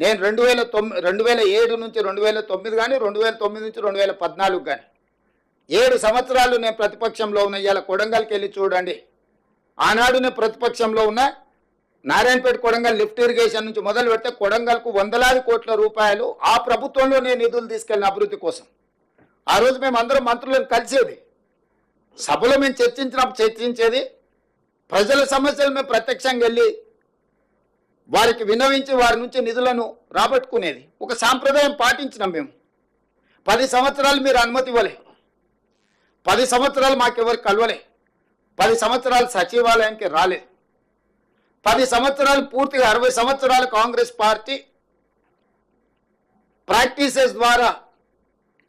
నేను 2007 నుంచి 2009 కానీ 2009 నుంచి 2014 కానీ 7 సంవత్సరాలు నేను ప్రతిపక్షంలో ఉన్న. ఇవాళ కొడంగల్కి వెళ్ళి చూడండి. ఆనాడు నేను ప్రతిపక్షంలో ఉన్న. నారాయణపేట కొడంగల్ లిఫ్ట్ ఇరిగేషన్ నుంచి మొదలు పెడితే కొడంగల్కు వందలాది కోట్ల రూపాయలు ఆ ప్రభుత్వంలో నేను నిధులు తీసుకెళ్ళిన అభివృద్ధి కోసం. ఆ రోజు మేము అందరం మంత్రులను కలిసేది, సభలో మేము చర్చించేది, ప్రజల సమస్యలు మేము ప్రత్యక్షంగా వెళ్ళి వారికి విన్నవించి వారి నుంచి నిధులను రాబట్టుకునేది. ఒక సాంప్రదాయం పాటించినాం మేము. 10 సంవత్సరాలు మీరు అనుమతి ఇవ్వలే, 10 సంవత్సరాలు మాకెవరికి కలవలే, 10 సంవత్సరాలు సచివాలయానికి రాలేదు, 10 సంవత్సరాలు పూర్తిగా 60 సంవత్సరాలు కాంగ్రెస్ పార్టీ ప్రాక్టీసెస్ ద్వారా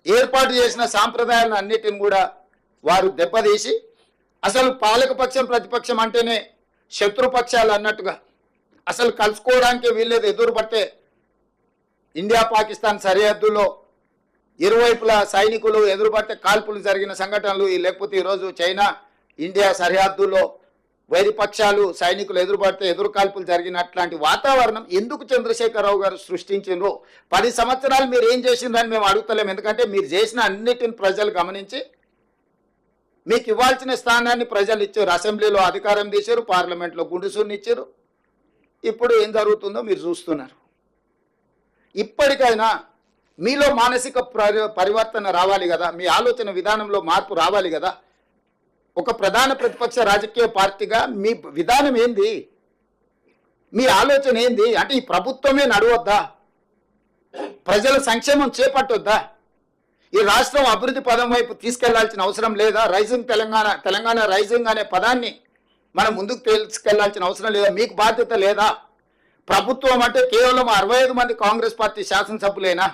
ఏర్పాటు చేసిన సాంప్రదాయాలను అన్నిటిని కూడా వారు దెబ్బతీసి అసలు పాలకపక్షం ప్రతిపక్షం అంటేనే శత్రుపక్షాలు అన్నట్టుగా అసలు కలుసుకోవడానికి వీళ్ళేది. ఎదురు పడితే ఇండియా పాకిస్తాన్ సరిహద్దులో ఇరువైపుల సైనికులు ఎదురు పడితే కాల్పులు జరిగిన సంఘటనలు, లేకపోతే ఈరోజు చైనా ఇండియా సరిహద్దులో వైరిపక్షాలు సైనికులు ఎదురు పడితే ఎదురు కాల్పులు జరిగినట్లాంటి వాతావరణం ఎందుకు చంద్రశేఖరరావు గారు సృష్టించిండ్రు? 10 సంవత్సరాలు మీరు ఏం చేసిండ్రని మేము అడుగుతలేము. ఎందుకంటే మీరు చేసిన అన్నిటిని ప్రజలు గమనించి మీకు ఇవ్వాల్సిన స్థానాన్ని ప్రజలు ఇచ్చారు. అసెంబ్లీలో అధికారం తీశారు, పార్లమెంట్లో గుండుసూని ఇచ్చారు. ఇప్పుడు ఏం జరుగుతుందో మీరు చూస్తున్నారు. ఇప్పటికైనా మీలో మానసిక పరివర్తన రావాలి కదా, మీ ఆలోచన విధానంలో మార్పు రావాలి కదా. ఒక ప్రధాన ప్రతిపక్ష రాజకీయ పార్టీగా మీ విధానం ఏంది, మీ ఆలోచన ఏంది? అంటే ఈ ప్రభుత్వమే నడవద్దా? ప్రజల సంక్షేమం చేపట్టొద్దా? ఈ రాష్ట్రం అభివృద్ధి పదం వైపు తీసుకెళ్లాల్సిన అవసరం లేదా? తెలంగాణ రైజింగ్ అనే పదాన్ని మనం ముందుకు తీసుకెళ్లాల్సిన అవసరం లేదా? మీకు బాధ్యత లేదా? ప్రభుత్వం అంటే కేవలం 65 మంది కాంగ్రెస్ పార్టీ శాసనసభ్యులేనా?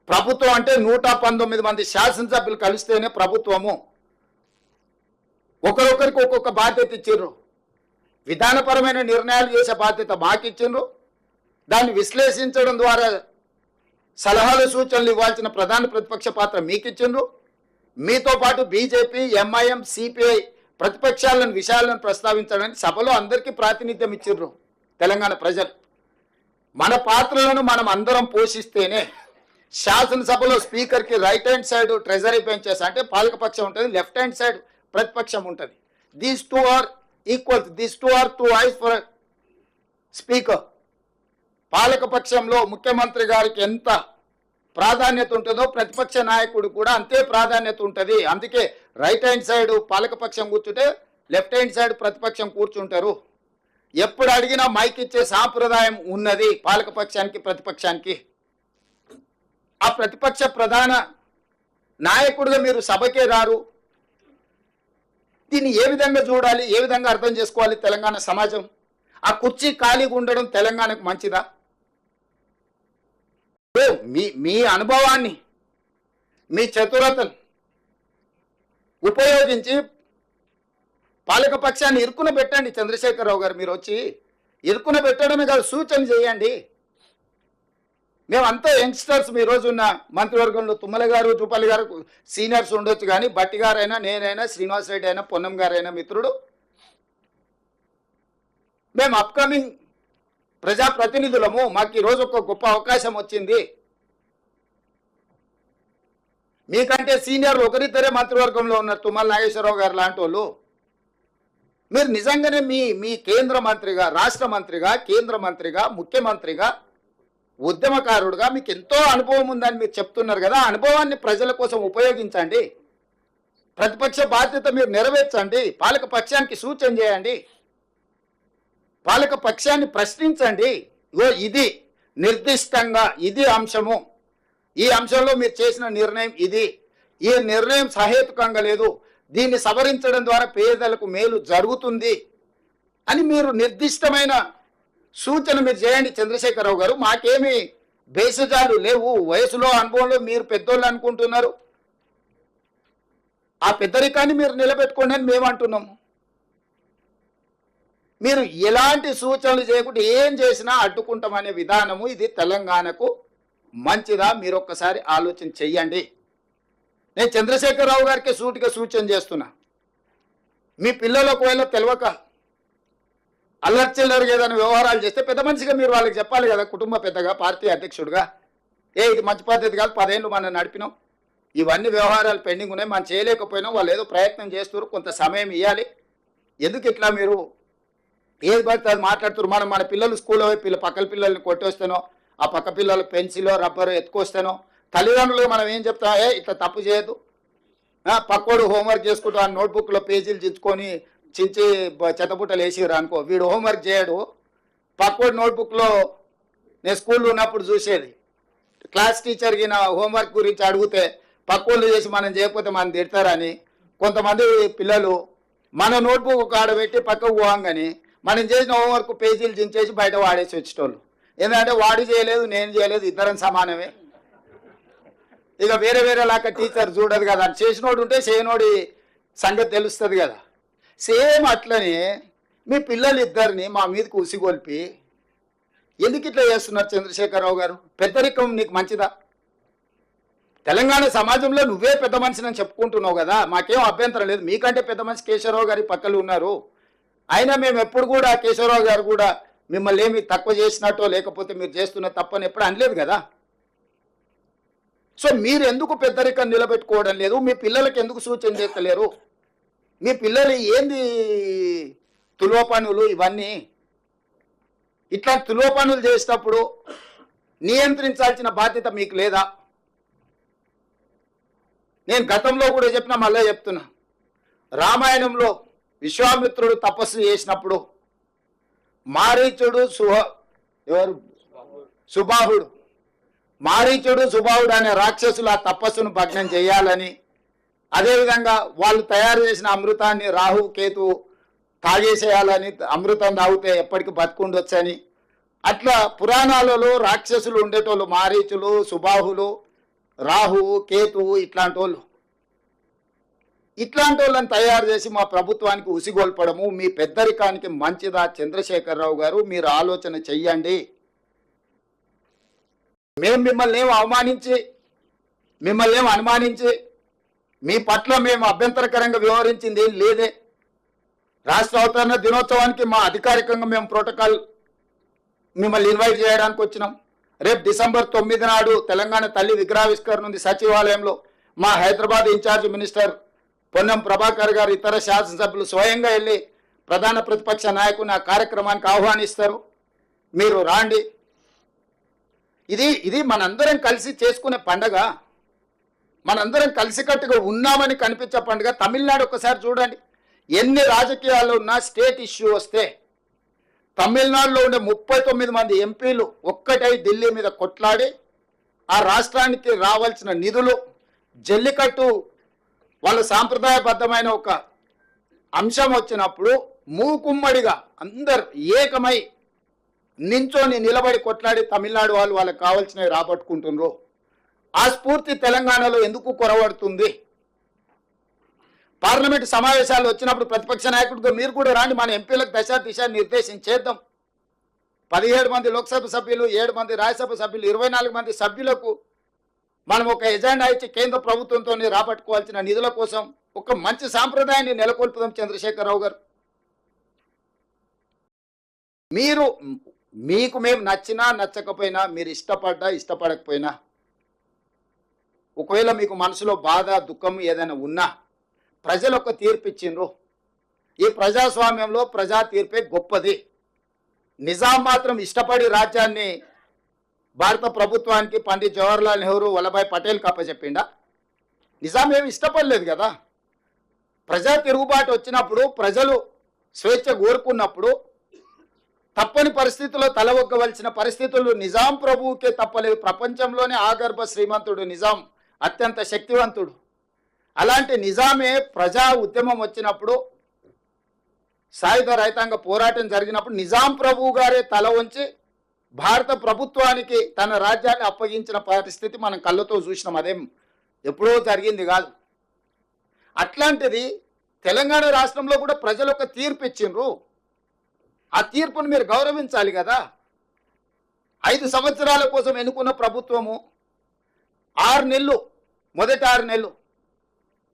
ప్రభుత్వం అంటే 119 మంది శాసనసభ్యులు కలిస్తేనే ప్రభుత్వము. ఒకరొకరికి ఒక్కొక్క బాధ్యత ఇచ్చిండ్రు. విధానపరమైన నిర్ణయాలు చేసే బాధ్యత మాకు ఇచ్చిండ్రు. దాన్ని విశ్లేషించడం ద్వారా సలహాలు సూచనలు ఇవ్వాల్సిన ప్రధాన ప్రతిపక్ష పాత్ర మీకు ఇచ్చిండ్రు. మీతో పాటు బీజేపీ, ఎంఐఎం, సిపిఐ ప్రతిపక్షాలను విషయాలను ప్రస్తావించడానికి సభలో అందరికీ ప్రాతినిధ్యం ఇచ్చిండ్రు తెలంగాణ ప్రజలు. మన పాత్రలను మనం అందరం పోషిస్తేనే శాసనసభలో స్పీకర్కి right hand side treasury benches అంటే పాలకపక్షం ఉంటుంది, లెఫ్ట్ హ్యాండ్ సైడ్ ప్రతిపక్షం ఉంటుంది. These two are equal, these two are two eyes for speaker. పాలకపక్షంలో ముఖ్యమంత్రి గారికి ఎంత ప్రాధాన్యత ఉంటుందో ప్రతిపక్ష నాయకుడు కూడా అంతే ప్రాధాన్యత ఉంటుంది. అందుకే రైట్ హ్యాండ్ సైడ్ పాలకపక్షం కూర్చుంటే లెఫ్ట్ హ్యాండ్ సైడ్ ప్రతిపక్షం కూర్చుంటారు. ఎప్పుడు అడిగినా మైక్ ఇచ్చే సాంప్రదాయం ఉన్నది పాలకపక్షానికి ప్రతిపక్షానికి. ఆ ప్రతిపక్ష ప్రధాన నాయకుడిగా మీరు సభకే రారు. దీన్ని ఏ విధంగా చూడాలి, ఏ విధంగా అర్థం చేసుకోవాలి తెలంగాణ సమాజం? ఆ కుర్చీ ఖాళీగా ఉండడం తెలంగాణకు మంచిదా? మీ అనుభవాన్ని, మీ చతురతను ఉపయోగించి పాలకపక్షాన్ని ఇరుకున పెట్టండి. చంద్రశేఖరరావు గారు మీరు వచ్చి ఇరుకున పెట్టడమే కాదు, సూచన చేయండి. మేమంతా యంగ్స్టర్స్. మీ రోజున్న మంత్రివర్గంలో తుమ్మల గారు, జూపల్లి గారు సీనియర్స్ ఉండొచ్చు, కానీ బట్టి గారైనా, నేనైనా, శ్రీనివాస్ రెడ్డి అయినా, పొన్నం గారైనా మిత్రుడు, మేము అప్కమింగ్ ప్రజాప్రతినిధులము. మాకు ఈరోజు ఒక గొప్ప అవకాశం వచ్చింది. మీకంటే సీనియర్లు ఒకరిద్దరే మంత్రివర్గంలో ఉన్నారు, తుమ్మల నాగేశ్వరరావు గారు లాంటి వాళ్ళు. మీరు నిజంగానే మీ కేంద్ర మంత్రిగా, రాష్ట్ర మంత్రిగా, కేంద్ర మంత్రిగా, ముఖ్యమంత్రిగా, ఉద్యమకారుడుగా మీకు ఎంతో అనుభవం ఉందని మీరు చెప్తున్నారు కదా. అనుభవాన్ని ప్రజల కోసం ఉపయోగించండి. ప్రతిపక్ష బాధ్యత మీరు నెరవేర్చండి. పాలక పక్షానికి సూచన చేయండి. పాలక పక్షాన్ని ప్రశ్నించండి. ఇది నిర్దిష్టంగా ఇది అంశము, ఈ అంశంలో మీరు చేసిన నిర్ణయం ఇది, ఈ నిర్ణయం సహేతుకంగా లేదు, దీన్ని సవరించడం ద్వారా పేదలకు మేలు జరుగుతుంది అని మీరు నిర్దిష్టమైన సూచన మీరు చేయండి చంద్రశేఖరరావు గారు. మాకేమి బేసజాలు లేవు. వయసులో అనుభవంలో మీరు పెద్దోళ్ళు అనుకుంటున్నారు. ఆ పెద్దరికాన్ని మీరు నిలబెట్టుకోండి అని మేము అంటున్నాము. మీరు ఎలాంటి సూచనలు చేయకుండా ఏం చేసినా అడ్డుకుంటామనే విధానము ఇది తెలంగాణకు మంచిదా? మీరు ఒక్కసారి ఆలోచన చెయ్యండి. నేను చంద్రశేఖరరావు గారికి సూటిగా సూచన చేస్తున్నా. మీ పిల్లలకు ఒకవేళ తెలియక అల్లర్చిల్లరుగా ఏదైనా వ్యవహారాలు చేస్తే పెద్ద మనిషిగా మీరు వాళ్ళకి చెప్పాలి కదా, కుటుంబ పెద్దగా, పార్టీ అధ్యక్షుడిగా. ఇది మంచి పద్ధతి కాదు, 10 ఏళ్ళు మనం నడిపినాం, ఇవన్నీ వ్యవహారాలు పెండింగ్ ఉన్నాయి, మనం చేయలేకపోయినాం, వాళ్ళు ఏదో ప్రయత్నం చేస్తున్నారు, కొంత సమయం ఇవ్వాలి, ఎందుకు ఇట్లా మీరు ఏది పడితే అది మాట్లాడుతున్నారు. మనం మన పిల్లలు స్కూల్లో పక్కల పిల్లల్ని కొట్టేస్తానో, ఆ పక్క పిల్లలు పెన్సిల్ రబ్బర్ ఎత్తుకొస్తానో, తల్లిదండ్రులు మనం ఏం చెప్తాం, ఇట్లా తప్పు చేయొద్దు, పక్కోడు హోంవర్క్ చేసుకుంటూ ఆ నోట్బుక్లో పేజీలు చించుకొని చించి చెత్తబుట్టలు వేసిరు అనుకో, వీడు హోంవర్క్ చేయడు, పక్కోడు నోట్బుక్లో నేను స్కూల్లో ఉన్నప్పుడు చూసేది, క్లాస్ టీచర్కి నా హోంవర్క్ గురించి అడిగితే పక్కోళ్ళు చేసి మనం చేయకపోతే మనం తిడతారని కొంతమంది పిల్లలు మన నోట్బుక్ ఆడబెట్టి పక్కకు పోవంగాని మనం చేసిన హోంవర్క్ పేజీలు చించేసి బయట వాడేసి వచ్చేటోళ్ళు. ఎందుకంటే వాడు చేయలేదు, నేను చేయలేదు, ఇద్దరం సమానమే, ఇక వేరే వేరేలాగా టీచర్ చూడదు కదా, చేసినోడు ఉంటే చేయనోడి సంగతి తెలుస్తుంది కదా. సేమ్ అట్లనే మీ పిల్లలు ఇద్దరిని మా మీదకి ఉసిగొల్పి ఎందుకు ఇట్లా చేస్తున్నారు చంద్రశేఖరరావు గారు? పెద్దరికం నీకు మంచిదా? తెలంగాణ సమాజంలో నువ్వే పెద్ద మనిషిని అని చెప్పుకుంటున్నావు కదా, మాకేం అభ్యంతరం లేదు, మీకంటే పెద్ద మనిషి కేశవరావు గారి పక్కలు ఉన్నారు. అయినా మేము ఎప్పుడు కూడా కేశవరావు గారు కూడా మిమ్మల్ని ఏమి తక్కువ చేసినట్టో లేకపోతే మీరు చేస్తున్న తప్పని ఎప్పుడు అనలేదు కదా. సో మీరు ఎందుకు పెద్దరికం నిలబెట్టుకోవడం లేదు? మీ పిల్లలకి ఎందుకు సూచన చేస్తలేరు? మీ పిల్లలు ఏంది తులువ పనులు ఇవన్నీ? ఇట్లా తులువ పనులు చేసేటప్పుడు నియంత్రించాల్సిన బాధ్యత మీకు లేదా? నేను గతంలో కూడా చెప్పినా, మళ్ళీ చెప్తున్నా, రామాయణంలో విశ్వామిత్రుడు తపస్సు చేసినప్పుడు మారీచుడు సుబాహుడు మారీచుడు సుబాహుడు అనే రాక్షసులు ఆ తపస్సును భగ్నం చేయాలని, అదేవిధంగా వాళ్ళు తయారు చేసిన అమృతాన్ని రాహు కేతు తాగేసేయాలని, అమృతం తాగితే ఎప్పటికీ బతుకుండొచ్చని, అట్లా పురాణాలలో రాక్షసులు ఉండేటోళ్ళు, మారీచులు, సుబాహులు, రాహువు, కేతువు, ఇట్లాంటి వాళ్ళని తయారు చేసి మా ప్రభుత్వానికి ఉసిగొల్పడము మీ పెద్దరికానికి మంచిదా? చంద్రశేఖరరావు గారు, మీరు ఆలోచన చెయ్యండి. మేము మిమ్మల్ని ఏం అనుమానించి మీ పట్ల మేము అభ్యంతరకరంగా వ్యవహరించింది ఏం లేదే. రాష్ట్ర అవతరణ దినోత్సవానికి మా అధికారికంగా మేము ప్రోటోకాల్ మిమ్మల్ని ఇన్వైట్ చేయడానికి వచ్చినాం. రేపు డిసెంబర్ 9 నాడు తెలంగాణ తల్లి విగ్రహావిష్కరణ ఉంది సచివాలయంలో. మా హైదరాబాద్ ఇన్ఛార్జ్ మినిస్టర్ పొన్నం ప్రభాకర్ గారు, ఇతర శాసనసభ్యులు స్వయంగా వెళ్ళి ప్రధాన ప్రతిపక్ష నాయకుని ఆ కార్యక్రమానికి ఆహ్వానిస్తారు. మీరు రాండి. ఇది మనందరం కలిసి చేసుకునే పండగ, మనందరం కలిసికట్టుగా ఉన్నామని కనిపించే పండుగ. తమిళనాడు ఒకసారి చూడండి, ఎన్ని రాజకీయాల్లో ఉన్నా స్టేట్ ఇష్యూ వస్తే తమిళనాడులో ఉండే 39 మంది ఎంపీలు ఒక్కటై ఢిల్లీ మీద కొట్లాడి ఆ రాష్ట్రానికి రావాల్సిన నిధులు, జల్లికట్టు వాళ్ళ సాంప్రదాయబద్ధమైన ఒక అంశం వచ్చినప్పుడు మూకుమ్మడిగా అందరు ఏకమై నించోని నిలబడి కొట్లాడి తమిళనాడు వాళ్ళు వాళ్ళకి కావాల్సినవి రాబట్టుకుంటున్నారు. ఆ స్ఫూర్తి తెలంగాణలో ఎందుకు కొరవడుతుంది? పార్లమెంటు సమావేశాలు వచ్చినప్పుడు ప్రతిపక్ష నాయకుడిగా మీరు కూడా రాండి, మన ఎంపీలకు దిశ నిర్దేశించేద్దాం. 17 మంది లోక్సభ సభ్యులు, 7 మంది రాజ్యసభ సభ్యులు, 24 మంది సభ్యులకు మనం ఒక ఎజెండా ఇచ్చి కేంద్ర ప్రభుత్వంతో రాబట్టుకోవాల్సిన నిధుల కోసం ఒక మంచి సాంప్రదాయాన్ని నెలకొల్పుదాం. చంద్రశేఖరరావు గారు, మీకు మేము నచ్చినా నచ్చకపోయినా, మీరు ఇష్టపడకపోయినా, ఒకవేళ మీకు మనసులో బాధ దుఃఖం ఏదైనా ఉన్నా ప్రజలు ఒక తీర్పు ఇచ్చిండ్రు. ఈ ప్రజాస్వామ్యంలో ప్రజా తీర్పే గొప్పది. నిజాం మాత్రం ఇష్టపడి రాజ్యాన్ని భారత ప్రభుత్వానికి పండిత్ జవహర్లాల్ నెహ్రూ, వల్లభాయ్ పటేల్కి అప్పచెప్పిండా? నిజాం ఏమి ఇష్టపడలేదు కదా. ప్రజా తిరుగుబాటు వచ్చినప్పుడు, ప్రజలు స్వేచ్ఛ కోరుకున్నప్పుడు తప్పని పరిస్థితుల్లో తలవొగ్గవలసిన పరిస్థితులు నిజాం ప్రభువుకే తప్పలేదు. ప్రపంచంలోనే ఆగర్భ శ్రీమంతుడు నిజాం, అత్యంత శక్తివంతుడు. అలాంటి నిజామే ప్రజా ఉద్యమం వచ్చినప్పుడు, సాయుధ రైతాంగ పోరాటం జరిగినప్పుడు నిజాం ప్రభువు గారే తల వంచి భారత ప్రభుత్వానికి తన రాజ్యాన్ని అప్పగించిన పరిస్థితి మనం కళ్ళతో చూసినాం. అదేం ఎప్పుడో జరిగింది కాదు. అట్లాంటిది తెలంగాణ రాష్ట్రంలో కూడా ప్రజలు ఒక తీర్పు ఇచ్చిండ్రు. ఆ తీర్పును మీరు గౌరవించాలి కదా. 5 సంవత్సరాల కోసం ఎన్నుకున్న ప్రభుత్వము 6 నెలలు, మొదటి 6 నెలలు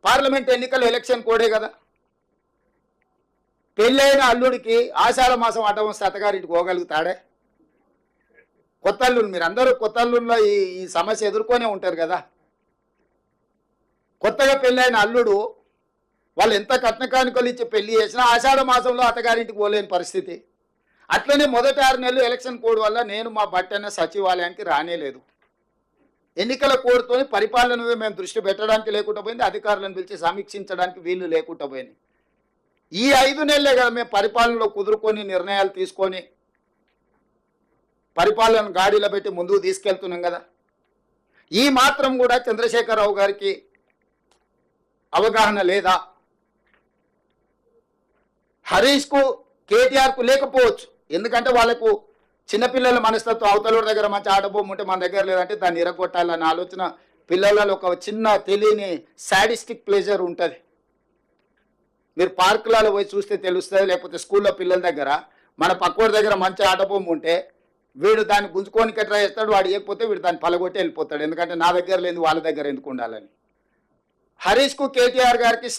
పార్లమెంట్ ఎన్నికల ఎలక్షన్ కోడే కదా. పెళ్ళైన అల్లుడికి ఆషాఢ మాసం అడ్డం వస్తే అత్తగారింటికి పోగలుగుతాడే? కొత్త అల్లుడు, మీరు అందరూ కొత్త అల్లుల్లో ఈ సమస్య ఎదుర్కొనే ఉంటారు కదా. కొత్తగా పెళ్ళైన అల్లుడు వాళ్ళు ఎంత కట్న కానుకలు ఇచ్చి పెళ్లి చేసినా ఆషాఢ మాసంలో అత్తగారింటికి పోలేని పరిస్థితి. అట్లనే మొదటి 6 నెలలు ఎలక్షన్ కోడ్ వల్ల నేను మా బట్టన్న సచివాలయానికి రానేలేదు. ఎన్నికల కోడ్తో పరిపాలన మేము దృష్టి పెట్టడానికి లేకుండా పోయింది, అధికారులను పిలిచి సమీక్షించడానికి వీళ్ళు లేకుండా పోయింది. ఈ 5 నెలలే కదా మేము పరిపాలనలో కుదురుకొని నిర్ణయాలు తీసుకొని పరిపాలన గాడిలో పెట్టి ముందుకు తీసుకెళ్తున్నాం కదా. ఈ మాత్రం కూడా చంద్రశేఖరరావు గారికి అవగాహన లేదా? హరీష్కు కేటీఆర్కు లేకపోవచ్చు, ఎందుకంటే వాళ్ళకు చిన్నపిల్లల మనస్తత్వం, అవతల దగ్గర మంచి ఆటబొమ్మ ఉంటే మన దగ్గర లేదంటే దాన్ని ఇరగొట్టాలన్న ఆలోచన పిల్లలలో ఒక చిన్న తెలియని సాడిస్టిక్ ప్లెజర్ ఉంటుంది. మీరు పార్కులలో పోయి చూస్తే తెలుస్తుంది, లేకపోతే స్కూల్లో పిల్లల దగ్గర మన పక్కోడి దగ్గర మంచి ఆటబొమ్మ ఉంటే వీడు దాన్ని గుంజుకోనికి ట్రై చేస్తాడు, వాడు ఇవ్వకపోతే వీడు దాన్ని పలగొట్టి వెళ్ళిపోతాడు, ఎందుకంటే నా దగ్గర లేదు వాళ్ళ దగ్గర ఎందుకు ఉండాలని. హరీష్కు కేటీఆర్ గారికి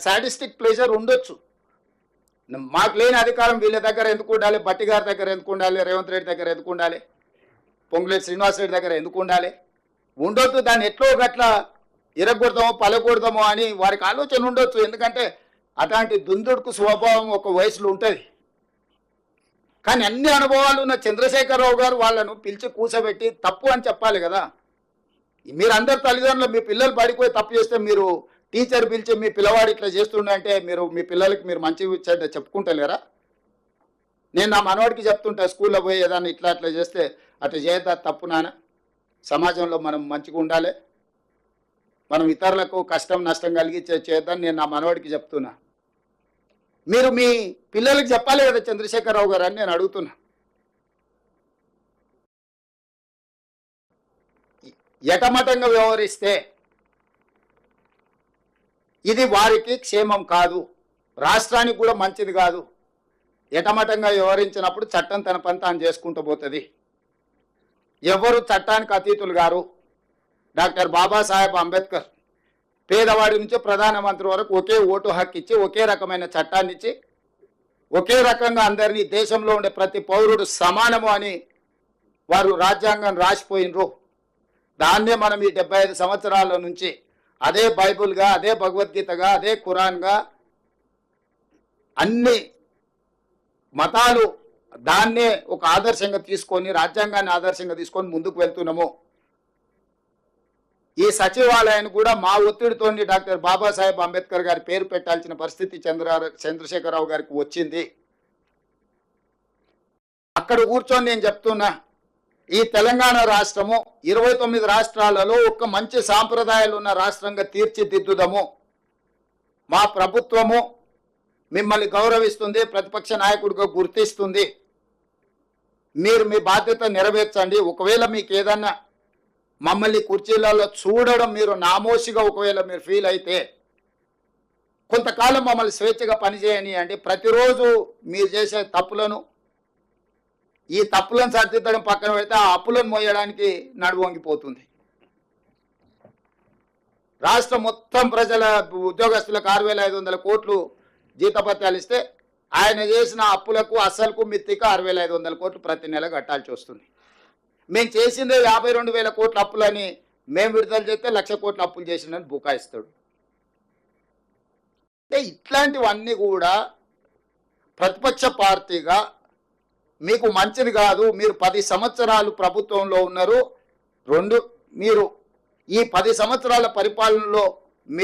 సాడిస్టిక్ ప్లెజర్ ఉండొచ్చు. మాకు లేని అధికారం వీళ్ళ దగ్గర ఎందుకు ఉండాలి, బట్టి గారి దగ్గర ఎందుకు ఉండాలి, రేవంత్ రెడ్డి దగ్గర ఎందుకు ఉండాలి, పొంగులేటి శ్రీనివాస్ రెడ్డి దగ్గర ఎందుకు ఉండాలి? ఉండొద్దు, దాన్ని ఎట్లో గట్లా ఇరగొడదామో పలగొడదామో అని వారికి ఆలోచన ఉండొచ్చు. ఎందుకంటే అట్లాంటి దుందుడుకు స్వభావం ఒక వయసులో ఉంటుంది. కానీ అన్ని అనుభవాలు ఉన్న చంద్రశేఖరరావు గారు వాళ్ళను పిలిచి కూర్చోబెట్టి తప్పు అని చెప్పాలి కదా. మీరు అందరు తల్లిదండ్రులు మీ పిల్లలు పడిపోయి తప్పు చేస్తే మీరు టీచర్ పిలిచి మీ పిల్లవాడు ఇట్లా చేస్తుండే మీరు మీ పిల్లలకి మీరు మంచి చెప్పుకుంటలేరా? నేను నా మనవాడికి చెప్తుంటా, స్కూల్లో పోయి ఏదన్నా ఇట్లా అట్లా చేస్తే అట్లా చేయద్దా, తప్పు నాన్న, సమాజంలో మనం మంచిగా ఉండాలి, మనం ఇతరులకు కష్టం నష్టం కలిగి చేద్దాం నేను నా మనవాడికి చెప్తున్నా. మీరు మీ పిల్లలకి చెప్పాలి కదా చంద్రశేఖరరావు గారు అని నేను అడుగుతున్నా. ఎటమటంగా వ్యవహరిస్తే ఇది వారికి క్షేమం కాదు, రాష్ట్రానికి కూడా మంచిది కాదు. ఎటమటంగా వ్యవహరించినప్పుడు చట్టం తన పని తాను చేసుకుంటూ పోతుంది. ఎవరు చట్టానికి అతీతులు గారు? డాక్టర్ బాబాసాహెబ్ అంబేద్కర్ పేదవాడి నుంచి ప్రధానమంత్రి వరకు ఒకే ఓటు హక్కు ఇచ్చి ఒకే రకమైన చట్టాన్ని ఇచ్చి ఒకే రకంగా అందరినీ దేశంలో ఉండే ప్రతి పౌరుడు సమానము అని వారు రాజ్యాంగం రాసిపోయినరు. దాన్నే మనం ఈ 75 సంవత్సరాల నుంచి అదే బైబుల్గా, అదే భగవద్గీతగా, అదే ఖురాన్గా అన్ని మతాలు దాన్నే ఒక ఆదర్శంగా తీసుకొని రాజ్యాంగాన్ని ఆదర్శంగా తీసుకొని ముందుకు వెళ్తున్నాము. ఈ సచివాలయాన్ని కూడా మా ఒత్తిడితో డాక్టర్ బాబాసాహెబ్ అంబేద్కర్ గారి పేరు పెట్టాల్సిన పరిస్థితి చంద్రశేఖరరావు గారికి వచ్చింది. అక్కడ కూర్చొని నేను చెప్తున్నా, ఈ తెలంగాణ రాష్ట్రము 29 రాష్ట్రాలలో ఒక మంచి సాంప్రదాయాలు ఉన్న రాష్ట్రంగా తీర్చిదిద్దుదాము. మా ప్రభుత్వము మిమ్మల్ని గౌరవిస్తుంది, ప్రతిపక్ష నాయకుడిగా గుర్తిస్తుంది. మీరు మీ బాధ్యత నెరవేర్చండి. ఒకవేళ మీకు ఏదన్నా మమ్మల్ని కుర్చీలలో చూడడం మీరు నామోషిగా ఒకవేళ మీరు ఫీల్ అయితే కొంతకాలం మమ్మల్ని స్వేచ్ఛగా పనిచేయని అండి. ప్రతిరోజు మీరు చేసే తప్పులను, ఈ తప్పులను సరిదిద్దడం పక్కన పెడితే ఆ అప్పులను మోయడానికి నడువంగిపోతుంది. రాష్ట్రం మొత్తం ప్రజల ఉద్యోగస్తులకు 6,500 కోట్లు జీతభత్యాలు ఇస్తే ఆయన చేసిన అప్పులకు అస్సలకు మిత్తికి 6,500 కోట్లు ప్రతి నెల కట్టాల్సి వస్తుంది. మేము చేసిందే 52,000 కోట్ల అప్పులని మేము విడుదల చేస్తే 1,00,000 కోట్ల అప్పులు చేసిందని బుకాయిస్తాడు. అంటే ఇట్లాంటివన్నీ కూడా ప్రతిపక్ష పార్టీగా మీకు మంచిది కాదు. మీరు 10 సంవత్సరాలు ప్రభుత్వంలో ఉన్నారు. మీరు ఈ 10 సంవత్సరాల పరిపాలనలో